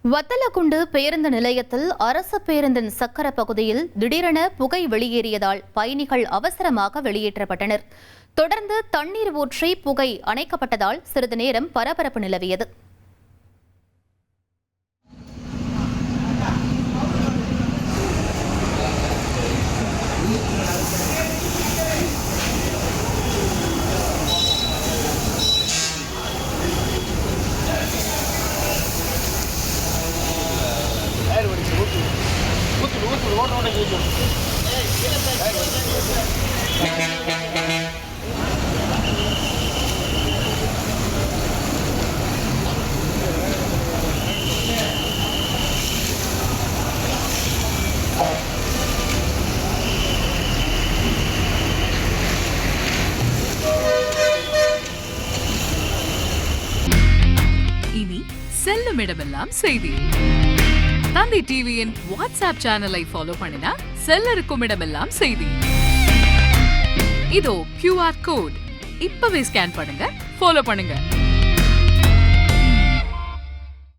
வத்தலக்குண்டு பேருந்து நிலையத்தில் அரசு பேருந்தின் சக்கர பகுதியில் திடீரென புகை வெளியேறியதால் பயணிகள் அவசரமாக வெளியேற்றப்பட்டனர். தொடர்ந்து தண்ணீர் ஊற்றி புகை அணைக்கப்பட்டதால் சிறிது நேரம் பரபரப்பு நிலவியது. இனி செல்லும் இடமெல்லாம் செய்தி. தந்தி டிவியின் வாட்ஸ்அப் சேனலை ஃபாலோ பண்ணினா செல்ல இருக்கும் இடமெல்லாம் செய்தி. இதோ QR கோட் இப்பவே ஸ்கேன் பண்ணுங்க, ஃபாலோ பண்ணுங்க.